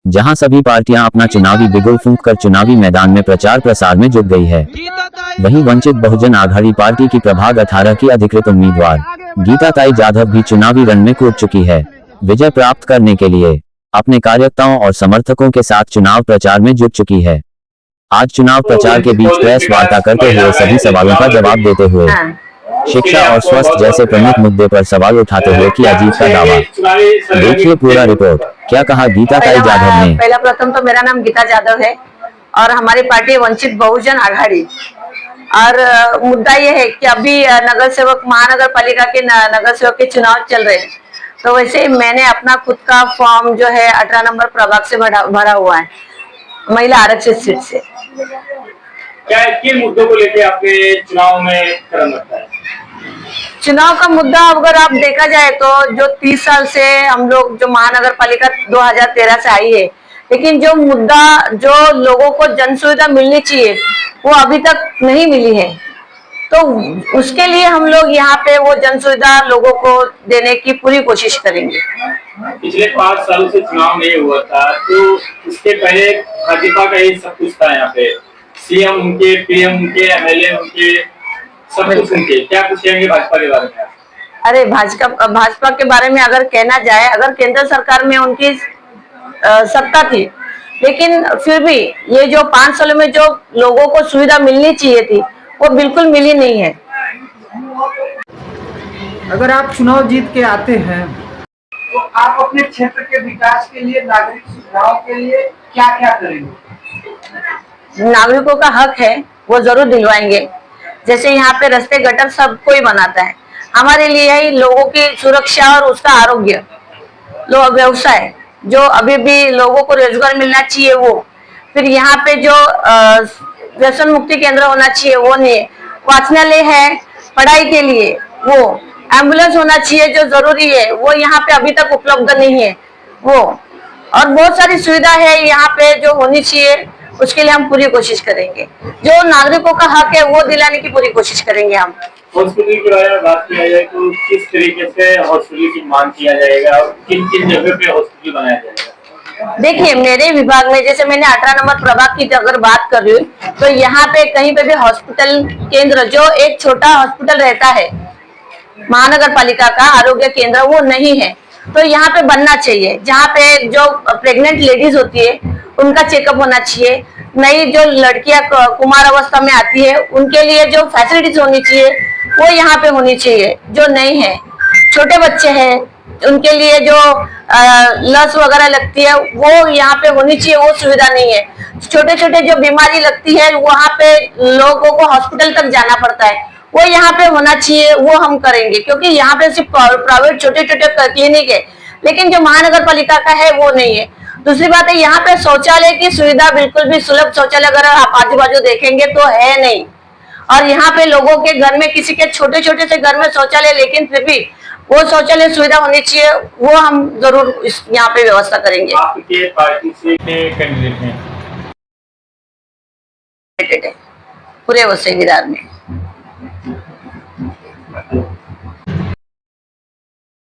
जहां सभी पार्टियां अपना चुनावी बिगुल फूंककर चुनावी मैदान में प्रचार प्रसार में जुट गई है। वहीं वंचित बहुजन आघाड़ी पार्टी की प्रभाग 18 की अधिकृत उम्मीदवार गीताताई जाधव भी चुनावी रण में कूद चुकी है। विजय प्राप्त करने के लिए अपने कार्यकर्ताओं और समर्थकों के साथ चुनाव प्रचार में जुट चुकी है। आज चुनाव प्रचार के बीच प्रेस वार्ता करते हुए सभी सवालों का जवाब देते हुए शिक्षा और स्वास्थ्य जैसे प्रमुख मुद्दे पर सवाल उठाते हुए किया जीत का दावा। देखिए पूरा रिपोर्ट। क्या कहा गीताताई जाधव ने। पहला प्रथम तो मेरा नाम गीता जाधव है और हमारी पार्टी वंचित बहुजन आघाड़ी। और मुद्दा ये है कि अभी नगर सेवक महानगर पालिका के नगर सेवक के चुनाव चल रहे हैं, तो वैसे मैंने अपना खुद का फॉर्म जो है 18 नंबर प्रभाग से भरा हुआ है, महिला आरक्षित सीट से। क्या किन मुद्दों को लेकर आपके चुनाव में कदम रखा है? चुनाव का मुद्दा अगर आप देखा जाए तो जो 30 साल से हम लोग जो महानगर पालिका 2013 से आई है, लेकिन जो मुद्दा जो लोगों को जन सुविधा मिलनी चाहिए वो अभी तक नहीं मिली है, तो उसके लिए हम लोग यहाँ पे वो जन सुविधा लोगों को देने की पूरी कोशिश करेंगे। पिछले 5 सालों से चुनाव नहीं हुआ था, तो उसके पहले भाजपा का ही सब कुछ था। यहाँ पे सीएम उनके, पीएम उनके, एमएलए उनके, सब कुछ उनके। क्या कुछ कहेंगे भाजपा के बारे में? अरे भाजपा के बारे में अगर कहना जाए, अगर केंद्र सरकार में उनकी सत्ता थी, लेकिन फिर भी ये जो 5 सालों में जो लोगों को सुविधा मिलनी चाहिए थी वो बिल्कुल मिली नहीं है। अगर आप चुनाव जीत के आते हैं तो आप अपने क्षेत्र के विकास के लिए, नागरिक सुविधाओं के लिए क्या क्या करेंगे? नागरिकों का हक है वो जरूर दिलवाएंगे। जैसे यहाँ पे रास्ते गटर सब कोई बनाता है, हमारे लिए ही लोगों की सुरक्षा और उसका आरोग्य, व्यवसाय जो अभी भी लोगों को रोजगार मिलना चाहिए वो, फिर यहाँ पे जो व्यसन मुक्ति केंद्र होना चाहिए वो नहीं है, वाचनालय है पढ़ाई के लिए, वो एम्बुलेंस होना चाहिए जो जरूरी है वो यहाँ पे अभी तक उपलब्ध नहीं है वो, और बहुत सारी सुविधा है यहाँ पे जो होनी चाहिए, उसके लिए हम पूरी कोशिश करेंगे। जो नागरिकों का हक है वो दिलाने की पूरी कोशिश करेंगे हम। हॉस्पिटल के बारे में बात किया जाए तो किस तरीके से हॉस्पिटल की मांग किया जाएगा और किन किन जगह पे हॉस्पिटल बनाया जाएगा? देखिए मेरे विभाग में, जैसे मैंने 18 नंबर प्रभाग की अगर बात कर रही हूँ, तो यहाँ पे कहीं पे भी हॉस्पिटल केंद्र, जो एक छोटा हॉस्पिटल रहता है महानगर पालिका का आरोग्य केंद्र, वो नहीं है, तो यहाँ पे बनना चाहिए। जहाँ पे जो प्रेग्नेंट लेडीज होती है उनका चेकअप होना चाहिए, नई जो लड़कियां कुमार अवस्था में आती है उनके लिए जो फैसिलिटीज होनी चाहिए वो यहाँ पे होनी चाहिए, जो नहीं है। छोटे बच्चे हैं उनके लिए जो लस वगैरह लगती है वो यहाँ पे होनी चाहिए, वो सुविधा नहीं है। छोटे छोटे जो बीमारी लगती है वहाँ पे लोगों को हॉस्पिटल तक जाना पड़ता है, वो यहाँ पे होना चाहिए, वो हम करेंगे। क्योंकि यहाँ पे सिर्फ प्राइवेट छोटे छोटे क्लिनिक है, लेकिन जो महानगर पालिका का है वो नहीं है। दूसरी बात है, यहाँ पे शौचालय की सुविधा बिल्कुल भी सुलभ शौचालय अगर आप आजू बाजू देखेंगे तो है नहीं, और यहाँ पे लोगों के घर में, किसी के छोटे छोटे से घर में शौचालय, लेकिन फिर भी वो शौचालय सुविधा होनी चाहिए, वो हम जरूर यहाँ पे व्यवस्था करेंगे। आपके पार्टी से कैंडिडेट हैं पूरे वसई विधान में।